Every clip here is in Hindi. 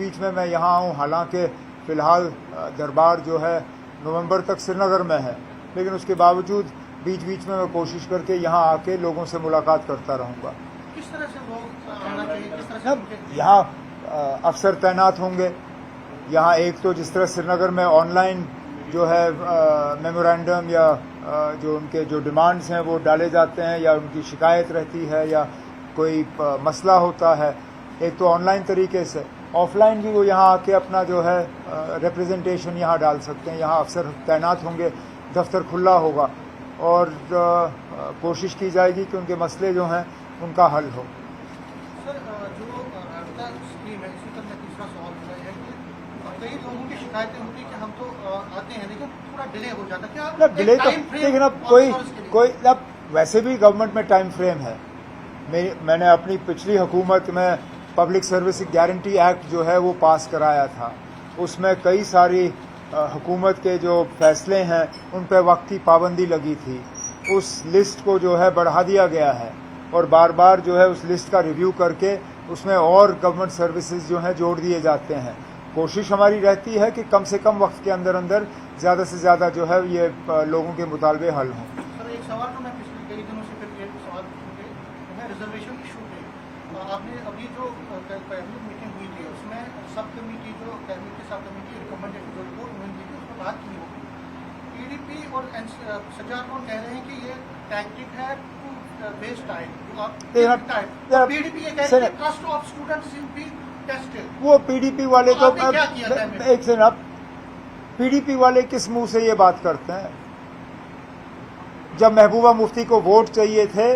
बीच में मैं यहाँ आऊँ, हालांकि फ़िलहाल दरबार जो है नवंबर तक श्रीनगर में है, लेकिन उसके बावजूद बीच बीच में मैं कोशिश करके यहाँ आके लोगों से मुलाकात करता रहूँगा। किस तरह से लोग आना चाहिए, किस तरह से यहाँ अफसर तैनात होंगे। यहाँ एक तो जिस तरह श्रीनगर में ऑनलाइन जो है मेमोरेंडम या जो उनके जो डिमांड्स हैं वो डाले जाते हैं, या उनकी शिकायत रहती है या कोई मसला होता है, एक तो ऑनलाइन तरीके से, ऑफलाइन भी वो यहाँ आके अपना जो है रिप्रेजेंटेशन यहाँ डाल सकते हैं। यहाँ अफसर तैनात होंगे, दफ्तर खुला होगा और कोशिश की जाएगी कि उनके मसले जो हैं उनका हल हो। सर, जो राबता स्कीम है, इसी पर मैं तीसरा सवाल पूछा है कि कई लोगों की शिकायतें होती है कि हम तो आते हैं लेकिन थोड़ा डिले हो जाता है। क्या डिले तो लेकिन अब कोई अब वैसे भी गवर्नमेंट में टाइम फ्रेम है। मैंने अपनी पिछली हुकूमत में पब्लिक सर्विस गारंटी एक्ट जो है वो पास कराया था। उसमें कई सारी हुकूमत के जो फैसले हैं उन पर वक्त की पाबंदी लगी थी। उस लिस्ट को जो है बढ़ा दिया गया है और बार बार जो है उस लिस्ट का रिव्यू करके उसमें और गवर्नमेंट सर्विसेज जो हैं जोड़ दिए जाते हैं। कोशिश हमारी रहती है कि कम से कम वक्त के अंदर अंदर ज़्यादा से ज़्यादा जो है ये लोगों के मुतालबे हल हों। सर, एक सवाल तो मैं पिछले कई दिनों से फिर एक सवाल है रिजर्वेशन इशू पे। आपने अभी जो कैबिनेट मीटिंग हुई थी उसमें सब कमेटी जो कैबिनेट की सब कमेटी रिकमेंडेड जो रिपोर्ट उन्होंने दी थी उसमें बात की होगी। पीडीपी और सज्जाद कौन कह रहे हैं कि ये टैक्टिक है टू वेस्ट टाइम। पीडीपी ये कहती है trust of students will be tested. वो पीडीपी वाले तो क्या किया था? एक सेकंड, आप पीडीपी वाले किस मुंह से ये बात करते हैं? जब महबूबा मुफ्ती को वोट चाहिए थे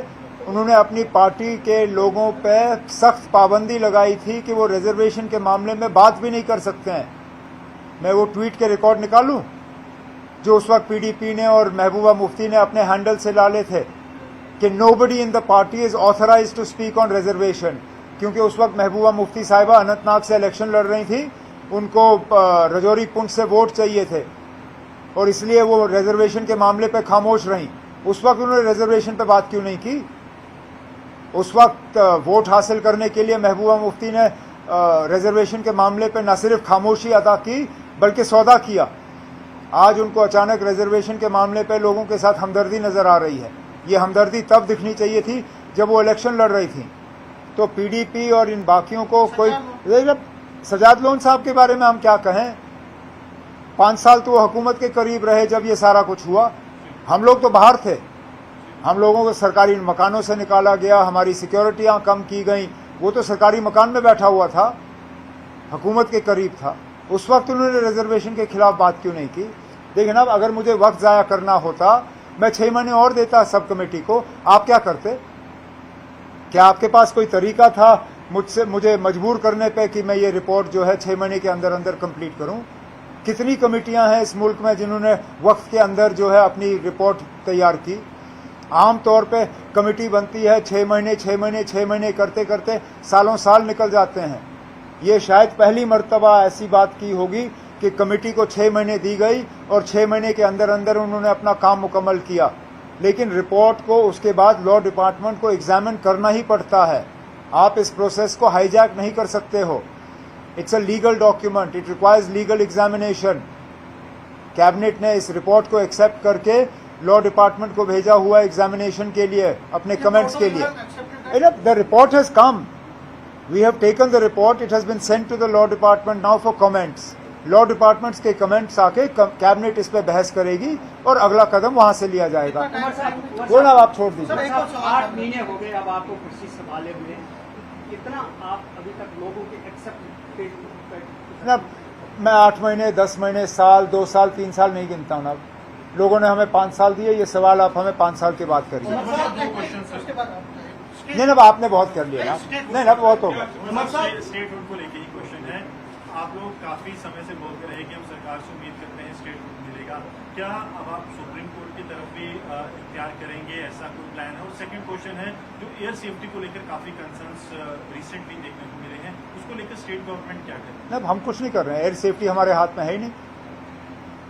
उन्होंने अपनी पार्टी के लोगों पे सख्त पाबंदी लगाई थी कि वो रिजर्वेशन के मामले में बात भी नहीं कर सकते हैं। मैं वो ट्वीट के रिकॉर्ड निकालूं जो उस वक्त पीडीपी ने और महबूबा मुफ्ती ने अपने हैंडल से डाले थे कि nobody in the party is authorized to speak on reservation, क्योंकि उस वक्त महबूबा मुफ्ती साहिबा अनंतनाग से इलेक्शन लड़ रही थी, उनको रजौरी पुंछ से वोट चाहिए थे और इसलिए वो रिजर्वेशन के मामले पे खामोश रहीं। उस वक्त उन्होंने रिजर्वेशन पे बात क्यों नहीं की? उस वक्त वोट हासिल करने के लिए महबूबा मुफ्ती ने रिजर्वेशन के मामले पे न सिर्फ खामोशी अदा की बल्कि सौदा किया। आज उनको अचानक रिजर्वेशन के मामले पे लोगों के साथ हमदर्दी नजर आ रही है। ये हमदर्दी तब दिखनी चाहिए थी जब वो इलेक्शन लड़ रही थी। तो पीडीपी और इन बाकियों को कोई, सजाद लोन साहब के बारे में हम क्या कहें? 5 साल तो वो हुकूमत के करीब रहे जब ये सारा कुछ हुआ। हम लोग तो बाहर थे, हम लोगों को सरकारी मकानों से निकाला गया, हमारी सिक्योरिटियां कम की गई। वो तो सरकारी मकान में बैठा हुआ था, हुकूमत के करीब था। उस वक्त उन्होंने रिजर्वेशन के खिलाफ बात क्यों नहीं की? लेकिन अब अगर मुझे वक्त ज़ाया करना होता मैं 6 महीने और देता सब कमेटी को। आप क्या करते? क्या आपके पास कोई तरीका था मुझे मजबूर करने पे कि मैं ये रिपोर्ट जो है 6 महीने के अंदर अंदर कंप्लीट करूं? कितनी कमेटियां हैं इस मुल्क में जिन्होंने वक्त के अंदर जो है अपनी रिपोर्ट तैयार की? आम तौर पे कमेटी बनती है 6 महीने करते करते सालों साल निकल जाते हैं। ये शायद पहली मर्तबा ऐसी बात की होगी कि कमेटी को 6 महीने दी गई और 6 महीने के अंदर अंदर उन्होंने अपना काम मुकम्मल किया। लेकिन रिपोर्ट को उसके बाद लॉ डिपार्टमेंट को एग्जामिन करना ही पड़ता है। आप इस प्रोसेस को हाईजैक नहीं कर सकते हो। It's a legal document, it requires legal examination. Cabinet ने इस रिपोर्ट को एक्सेप्ट करके लॉ डिपार्टमेंट को भेजा हुआ एग्जामिनेशन के लिए, अपने कमेंट्स के लिए। The report has come, we have taken the report, it has been sent to the law department now for comments. Law departments के कमेंट्स आके कैबिनेट इस पे बहस करेगी और अगला कदम वहां से लिया जाएगा। वो ना आप छोड़ दीजिए। 8 महीने हो गए अब आपको कुर्सी संभाले हुए, कितना आप अभी तक लोगों के एक्सेप्ट? मैं 8 महीने, 10 महीने, साल, 2 साल, 3 साल नहीं गिनता हूँ ना। लोगों ने हमें 5 साल दिए, ये सवाल आप हमें 5 साल के बाद करिए। नहीं ना, आपने बहुत कर लिया ना। नहीं ना, बहुत होगा। स्टेट हुड को लेके ही क्वेश्चन है। आप लोग काफी समय से बोलते रहे कि हम सरकार से उम्मीद करते हैं स्टेट हुड मिलेगा। क्या अब आप सुप्रीम कोर्ट की तरफ भी इख्तियार करेंगे, ऐसा कोई प्लान है? और सेकंड क्वेश्चन है, जो एयर सेफ्टी को लेकर काफी कंसर्न्स रिसेंटली देखने को मिले हैं, उसको लेकर स्टेट गवर्नमेंट क्या करे? नहीं, हम कुछ नहीं कर रहे हैं। एयर सेफ्टी हमारे हाथ में है ही नहीं।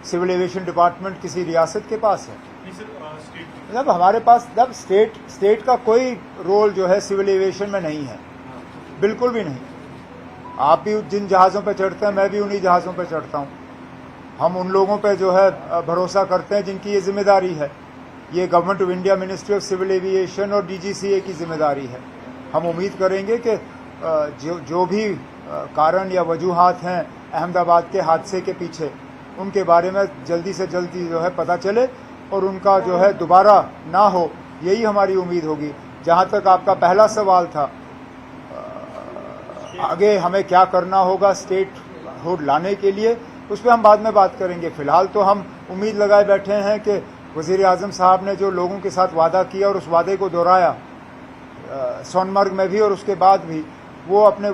सिविल एविएशन डिपार्टमेंट किसी रियासत के पास है। मतलब हमारे पास जब स्टेट का कोई रोल जो है सिविल एविएशन में नहीं है, बिल्कुल भी नहीं। आप भी जिन जहाज़ों पे चढ़ते हैं मैं भी उन्हीं जहाज़ों पे चढ़ता हूँ। हम उन लोगों पे जो है भरोसा करते हैं जिनकी ये जिम्मेदारी है। ये government of India, ministry of civil aviation और DGCA की जिम्मेदारी है। हम उम्मीद करेंगे कि जो भी कारण या वजूहात हैं अहमदाबाद के हादसे के पीछे, उनके बारे में जल्दी से जल्दी जो है पता चले और उनका जो है दोबारा ना हो, यही हमारी उम्मीद होगी। जहाँ तक आपका पहला सवाल था, आगे हमें क्या करना होगा स्टेट हुड लाने के लिए, उस पर हम बाद में बात करेंगे। फिलहाल तो हम उम्मीद लगाए बैठे हैं कि वज़ीर आज़म साहब ने जो लोगों के साथ वादा किया और उस वादे को दोहराया सोनमर्ग में भी और उसके बाद भी, वो अपने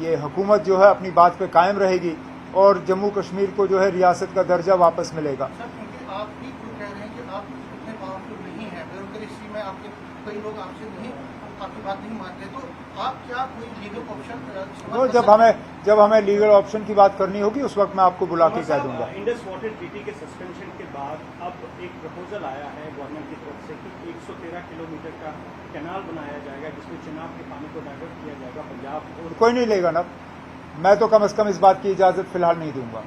ये हुकूमत जो है अपनी बात पे कायम रहेगी और जम्मू कश्मीर को जो है रियासत का दर्जा वापस मिलेगा। सर, क्योंकि आप भी खुद कह रहे हैं कि आप इतने पावरफुल नहीं हैं, ब्यूरोक्रेसी में आपके कई लोग आपसे नहीं, आपकी बात नहीं मानते, तो आप क्या कोई लीगल ऑप्शन तो जब हमें लीगल ऑप्शन की बात करनी होगी उस वक्त मैं आपको बुला के कह दूंगा। इंडस वाटर ट्रीटी के सस्पेंशन के बाद अब एक प्रपोजल आया है गवर्नमेंट की तरफ से कि 113 किलोमीटर का कैनाल बनाया जाएगा जिसमें चिनाब के पानी को डाइवर्ट किया जाएगा पंजाब और कोई नहीं लेगा ना। मैं तो कम से कम इस बात की इजाज़त फिलहाल नहीं दूंगा।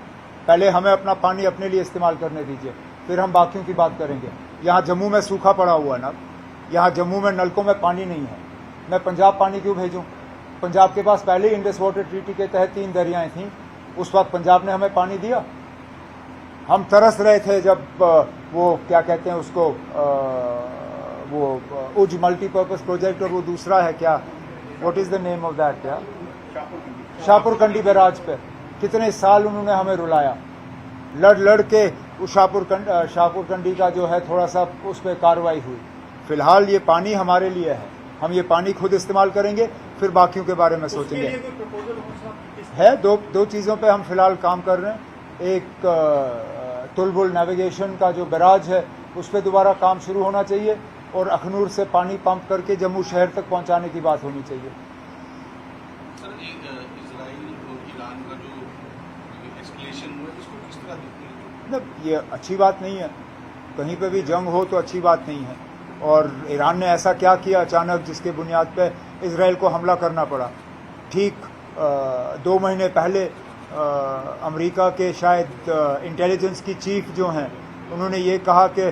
पहले हमें अपना पानी अपने लिए इस्तेमाल करने दीजिए, फिर हम बाकियों की बात करेंगे। यहाँ जम्मू में सूखा पड़ा हुआ है ना, यहाँ जम्मू में नलकों में पानी नहीं है। मैं पंजाब पानी क्यों भेजूं? पंजाब के पास पहले ही इंडस वाटर ट्रीटी के तहत 3 दरियाएं थीं, उस वक्त पंजाब ने हमें पानी दिया। हम तरस रहे थे जब वो क्या कहते हैं उसको, वो उज मल्टीपर्पज़ प्रोजेक्ट और वो दूसरा है क्या, what is the name of that, क्या शाहपुर कंडी बैराज पे कितने साल उन्होंने हमें रुलाया। लड़ के उस शाहपुर कंडी का जो है थोड़ा सा उस पर कार्रवाई हुई। फिलहाल ये पानी हमारे लिए है, हम ये पानी खुद इस्तेमाल करेंगे, फिर बाकियों के बारे में सोचेंगे। है दो चीज़ों पे हम फिलहाल काम कर रहे हैं। एक तुलबुल नेविगेशन का जो बैराज है उस पर दोबारा काम शुरू होना चाहिए और अखनूर से पानी पंप करके जम्मू शहर तक पहुंचाने की बात होनी चाहिए। सर, इजराइल और ईरान का जो एस्केलेशन हुआ है इसको किस तरह देखते हैं? मतलब ये अच्छी बात नहीं है, कहीं पे भी जंग हो तो अच्छी बात नहीं है। और ईरान ने ऐसा क्या किया अचानक जिसके बुनियाद पे इजराइल को हमला करना पड़ा? ठीक 2 महीने पहले अमेरिका के शायद इंटेलिजेंस की चीफ जो हैं उन्होंने ये कहा कि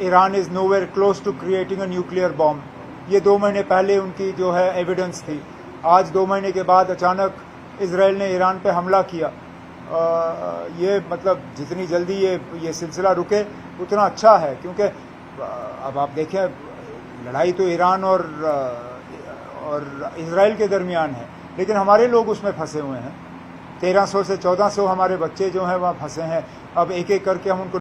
Iran is nowhere close to creating a nuclear bomb. ये 2 महीने पहले उनकी जो है एविडेंस थी। आज 2 महीने के बाद अचानक इजराइल ने ईरान पे हमला किया। ये मतलब जितनी जल्दी ये सिलसिला रुके उतना अच्छा है, क्योंकि अब आप देखें लड़ाई तो ईरान और इजराइल के दरमियान है, लेकिन हमारे लोग उसमें फंसे हुए हैं। 1300 से 1400 हमारे बच्चे जो हैं वहाँ फंसे हैं। अब एक एक करके हम उनको